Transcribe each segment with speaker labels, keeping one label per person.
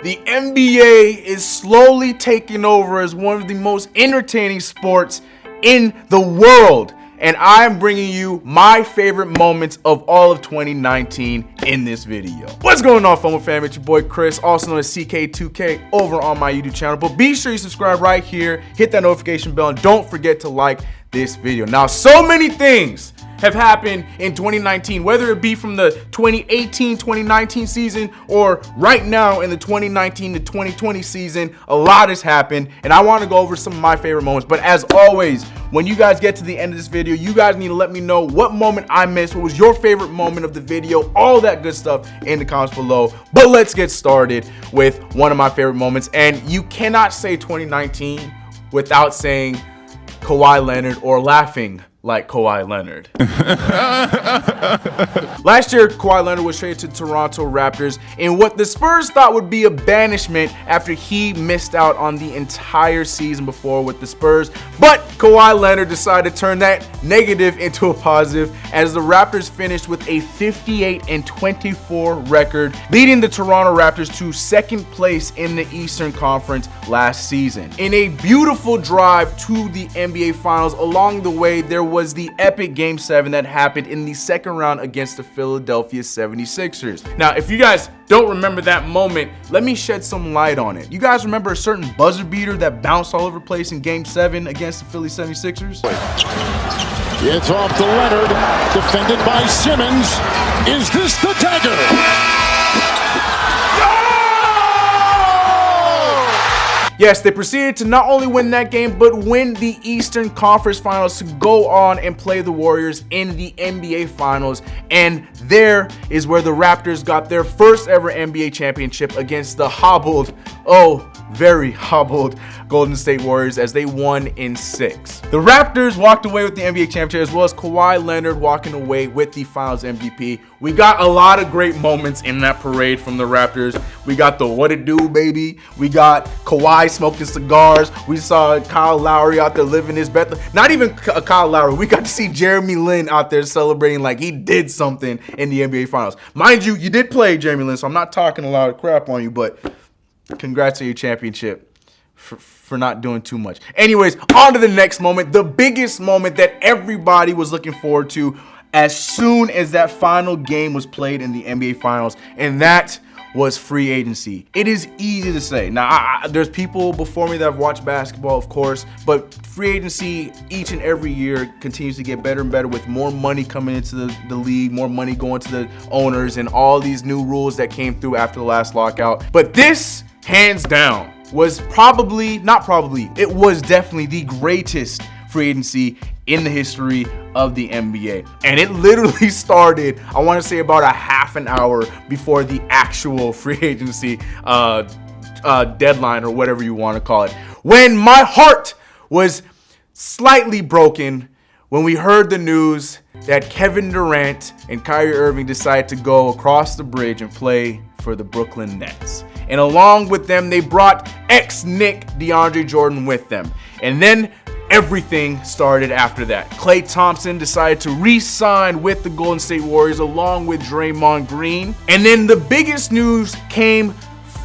Speaker 1: The NBA is slowly taking over as one of the most entertaining sports in the world. And I'm bringing you my favorite moments of all of 2019 in this video. What's going on, Fumble fam? It's your boy Chris, also known as CK2K, over on my YouTube channel. But be sure you subscribe right here, hit that notification bell, and don't forget to like this video. Now, so many things have happened in 2019, whether it be from the 2018-2019 season or right now in the 2019 to 2020 season. A lot has happened, and I want to go over some of my favorite moments. But as always, when you guys get to the end of this video, you guys need to let me know what moment I missed, what was your favorite moment of the video, all that good stuff in the comments below. But let's get started with one of my favorite moments. And you cannot say 2019 without saying Kawhi Leonard or laughing like Kawhi Leonard. Last year, Kawhi Leonard was traded to Toronto Raptors in what the Spurs thought would be a banishment after he missed out on the entire season before with the Spurs. But Kawhi Leonard decided to turn that negative into a positive as the Raptors finished with a 58-24 record, leading the Toronto Raptors to second place in the Eastern Conference last season. In a beautiful drive to the NBA Finals, along the way, there was the epic Game 7 that happened in the second round against the Philadelphia 76ers. Now, if you guys don't remember that moment, let me shed some light on it. You guys remember a certain buzzer beater that bounced all over the place in Game 7 against the Philly 76ers?
Speaker 2: It's off to Leonard, defended by Simmons. Is this the dagger?
Speaker 1: Yes, they proceeded to not only win that game, but win the Eastern Conference Finals to go on and play the Warriors in the NBA Finals. And there is where the Raptors got their first ever NBA championship against the very hobbled Golden State Warriors as they won in 6. The Raptors walked away with the NBA championship, as well as Kawhi Leonard walking away with the Finals MVP. We got a lot of great moments in that parade from the Raptors. We got the what it do, baby. We got Kawhi smoking cigars. We saw Kyle Lowry out there living his best. Not even Kyle Lowry. We got to see Jeremy Lin out there celebrating like he did something in the NBA Finals. Mind you, you did play Jeremy Lin, so I'm not talking a lot of crap on you, but congrats on your championship for not doing too much. Anyways, on to the next moment, the biggest moment that everybody was looking forward to as soon as that final game was played in the NBA Finals, and that was free agency. It is easy to say. Now, there's people before me that have watched basketball, of course, but free agency each and every year continues to get better and better with more money coming into the league, more money going to the owners, and all these new rules that came through after the last lockout. But this, hands down, was it was definitely the greatest free agency in the history of the NBA. And it literally started, I want to say, about a half an hour before the actual free agency deadline, or whatever you want to call it, when my heart was slightly broken when we heard the news that Kevin Durant and Kyrie Irving decided to go across the bridge and play for the Brooklyn Nets. And along with them, they brought ex-Knick DeAndre Jordan with them. And then everything started after that. Klay Thompson decided to re-sign with the Golden State Warriors along with Draymond Green. And then the biggest news came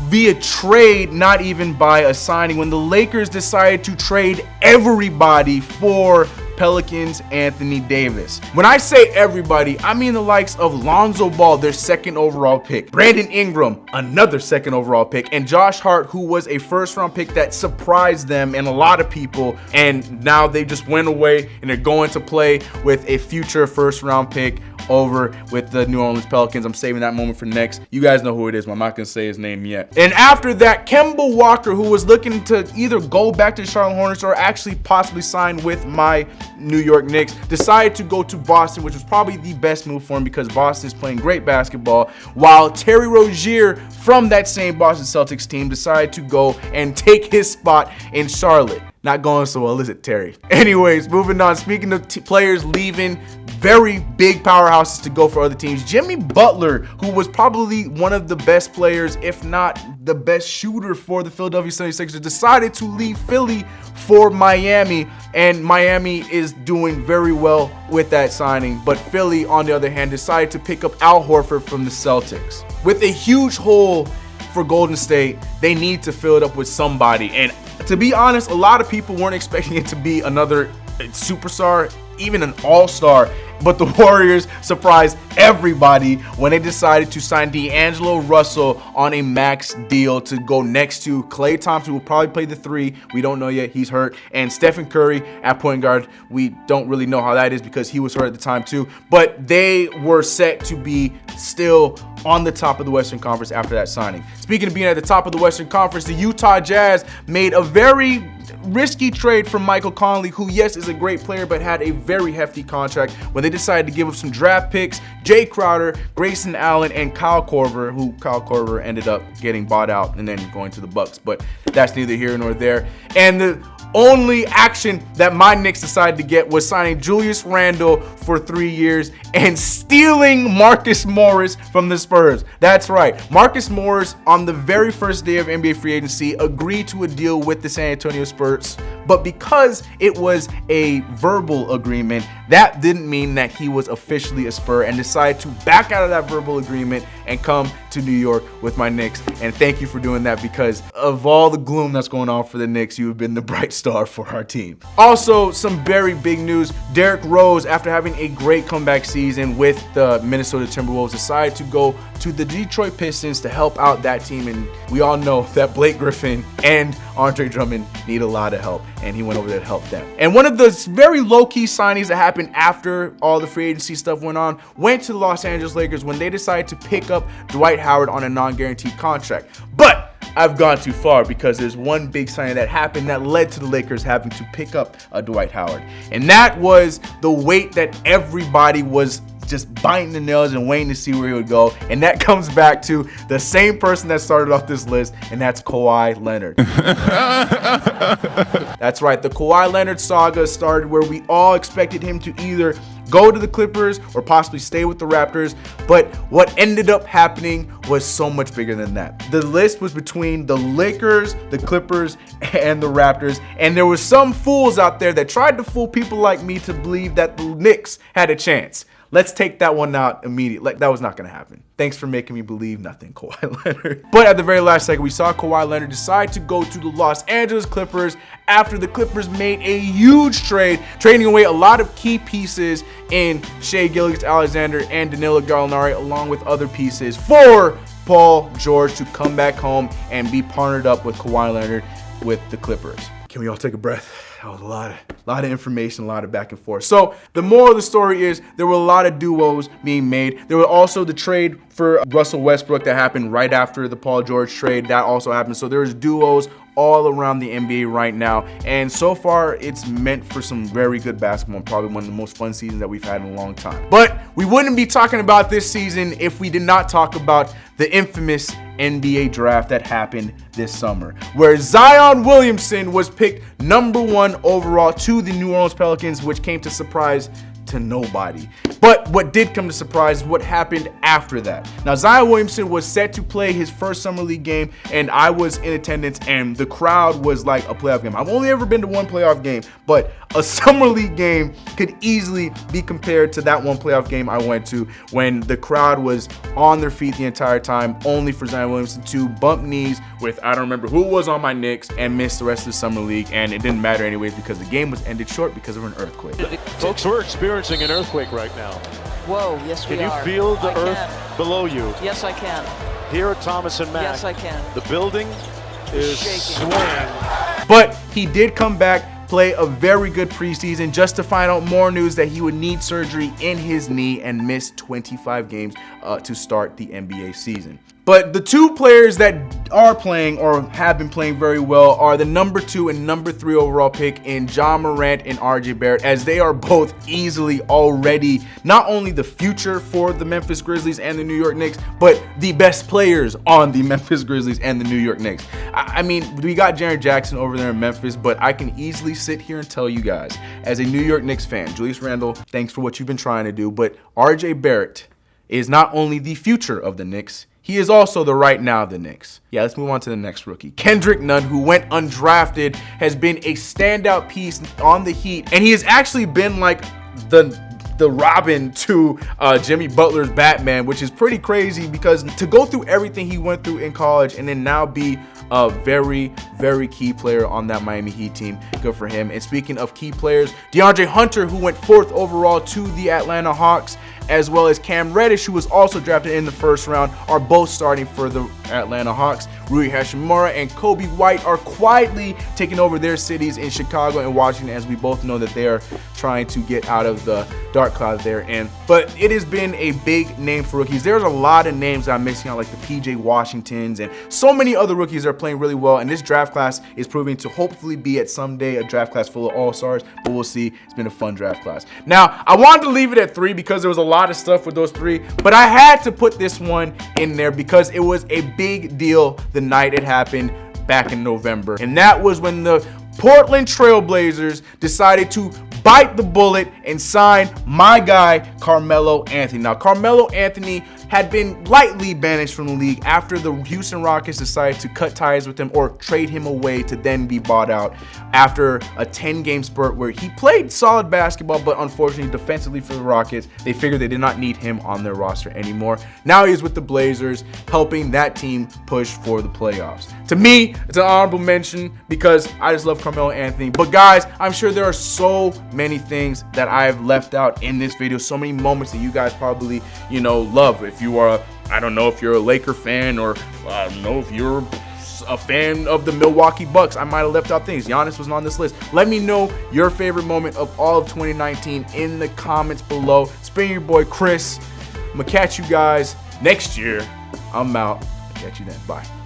Speaker 1: via trade, not even by a signing, when the Lakers decided to trade everybody for Pelicans Anthony Davis. When I say everybody, I mean the likes of Lonzo Ball, their second overall pick, Brandon Ingram, another second overall pick, and Josh Hart, who was a first round pick that surprised them and a lot of people, and now they just went away and they're going to play with a future first round pick over with the New Orleans Pelicans. I'm saving that moment for next. You guys know who it is, but I'm not gonna say his name yet. And after that, Kemba Walker, who was looking to either go back to the Charlotte Hornets or actually possibly sign with my New York Knicks, decided to go to Boston, which was probably the best move for him because Boston is playing great basketball, while Terry Rozier from that same Boston Celtics team decided to go and take his spot in Charlotte. Not going so well, is it, Terry? Anyways, moving on. Speaking of players leaving very big powerhouses to go for other teams, Jimmy Butler, who was probably one of the best players, if not the best shooter for the Philadelphia 76ers, decided to leave Philly for Miami, and Miami is doing very well with that signing. But Philly, on the other hand, decided to pick up Al Horford from the Celtics. With a huge hole for Golden State, they need to fill it up with somebody. And to be honest, a lot of people weren't expecting it to be another superstar, even an all-star. But the Warriors surprised everybody when they decided to sign D'Angelo Russell on a max deal to go next to Klay Thompson, who will probably play the 3. We don't know yet. He's hurt. And Stephen Curry at point guard. We don't really know how that is because he was hurt at the time too. But they were set to be still on the top of the Western Conference after that signing. Speaking of being at the top of the Western Conference, the Utah Jazz made a very risky trade for Michael Conley, who, yes, is a great player, but had a very hefty contract when they decided to give up some draft picks, Jay Crowder, Grayson Allen, and Kyle Korver, who Kyle Korver ended up getting bought out and then going to the Bucks. But that's neither here nor there. And the only action that my Knicks decided to get was signing Julius Randle for 3 years and stealing Marcus Morris from the Spurs. That's right. Marcus Morris, on the very first day of NBA free agency, agreed to a deal with the San Antonio Spurs. But because it was a verbal agreement, that didn't mean that he was officially a Spur, and decided to back out of that verbal agreement and come to New York with my Knicks. And thank you for doing that, because of all the gloom that's going on for the Knicks, you have been the bright star for our team. Also, some very big news. Derrick Rose, after having a great comeback season with the Minnesota Timberwolves, decided to go to the Detroit Pistons to help out that team. And we all know that Blake Griffin and Andre Drummond need a lot of help, and he went over there to help them. And one of the very low-key signings that happened after all the free agency stuff went on went to the Los Angeles Lakers when they decided to pick up Dwight Howard on a non-guaranteed contract. But I've gone too far, because there's one big signing that happened that led to the Lakers having to pick up Dwight Howard. And that was the weight that everybody was just biting the nails and waiting to see where he would go. And that comes back to the same person that started off this list, and that's Kawhi Leonard. That's right. The Kawhi Leonard saga started where we all expected him to either go to the Clippers or possibly stay with the Raptors. But what ended up happening was so much bigger than that. The list was between the Lakers, the Clippers, and the Raptors. And there was some fools out there that tried to fool people like me to believe that the Knicks had a chance. Let's take that one out immediately. Like, that was not going to happen. Thanks for making me believe nothing, Kawhi Leonard. But at the very last second, we saw Kawhi Leonard decide to go to the Los Angeles Clippers after the Clippers made a huge trade, trading away a lot of key pieces in Shai Gilgeous-Alexander and Danilo Gallinari, along with other pieces, for Paul George to come back home and be partnered up with Kawhi Leonard with the Clippers. Can we all take a breath? That was a lot of information, a lot of back and forth. So the moral of the story is there were a lot of duos being made. There was also the trade for Russell Westbrook that happened right after the Paul George trade. That also happened. So there's duos all around the NBA right now. And so far, it's meant for some very good basketball, probably one of the most fun seasons that we've had in a long time. But we wouldn't be talking about this season if we did not talk about the infamous NBA draft that happened this summer, where Zion Williamson was picked #1 overall to the New Orleans Pelicans, which came to surprise to nobody. But what did come to surprise is what happened after that. Now, Zion Williamson was set to play his first summer league game, and I was in attendance, and the crowd was like a playoff game. I've only ever been to one playoff game, but a summer league game could easily be compared to that one playoff game I went to, when the crowd was on their feet the entire time, only for Zion Williamson to bump knees with, I don't remember who was on my Knicks, and miss the rest of the summer league. And it didn't matter anyways, because the game was ended short because of an earthquake.
Speaker 2: Folks, we're experiencing an earthquake right now.
Speaker 3: Whoa, yes we are.
Speaker 2: Can you feel the earth below you?
Speaker 3: Yes, I can.
Speaker 2: Here at Thomas and Mack.
Speaker 3: Yes, I can.
Speaker 2: The building is
Speaker 3: shaking.
Speaker 2: swaying.
Speaker 1: But he did come back, play a very good preseason, just to find out more news that he would need surgery in his knee and miss 25 games to start the NBA season. But the two players that are playing or have been playing very well are the #2 and #3 overall pick in Ja Morant and RJ Barrett, as they are both easily already not only the future for the Memphis Grizzlies and the New York Knicks, but the best players on the Memphis Grizzlies and the New York Knicks. I mean, we got Jaren Jackson over there in Memphis, but I can easily sit here and tell you guys, as a New York Knicks fan, Julius Randle, thanks for what you've been trying to do, but RJ Barrett is not only the future of the Knicks, he is also the right now of the Knicks. Yeah, let's move on to the next rookie. Kendrick Nunn, who went undrafted, has been a standout piece on the Heat, and he has actually been like the the Robin to Jimmy Butler's Batman, which is pretty crazy because to go through everything he went through in college and then now be a very, very key player on that Miami Heat team. Good for him. And speaking of key players, DeAndre Hunter, who went 4th overall to the Atlanta Hawks, as well as Cam Reddish, who was also drafted in the 1st round, are both starting for the Atlanta Hawks. Rui Hachimura and Kobe White are quietly taking over their cities in Chicago and Washington, as we both know that they are trying to get out of the dark cloud they're in. But it has been a big name for rookies. There's a lot of names that I'm missing out, like the PJ Washingtons and so many other rookies that are playing really well. And this draft class is proving to hopefully be at someday a draft class full of all-stars, but we'll see. It's been a fun draft class. Now, I wanted to leave it at 3 because there was a lot of stuff with those 3, but I had to put this one in there because it was a big deal the night it happened back in November. And that was when the Portland Trail Blazers decided to bite the bullet and sign my guy, Carmelo Anthony. Now, Carmelo Anthony had been lightly banished from the league after the Houston Rockets decided to cut ties with him or trade him away to then be bought out after a 10-game spurt where he played solid basketball, but unfortunately defensively for the Rockets, they figured they did not need him on their roster anymore. Now he's with the Blazers, helping that team push for the playoffs. To me, it's an honorable mention because I just love Carmelo Anthony. But guys, I'm sure there are so many things that I've left out in this video, so many moments that you guys probably, love. If you are, I don't know if you're a Laker fan, or I don't know if you're a fan of the Milwaukee Bucks, I might have left out things. Giannis wasn't on this list. Let me know your favorite moment of all of 2019 in the comments below. It's been your boy Chris. I'm gonna catch you guys next year. I'm out. Catch you then. Bye.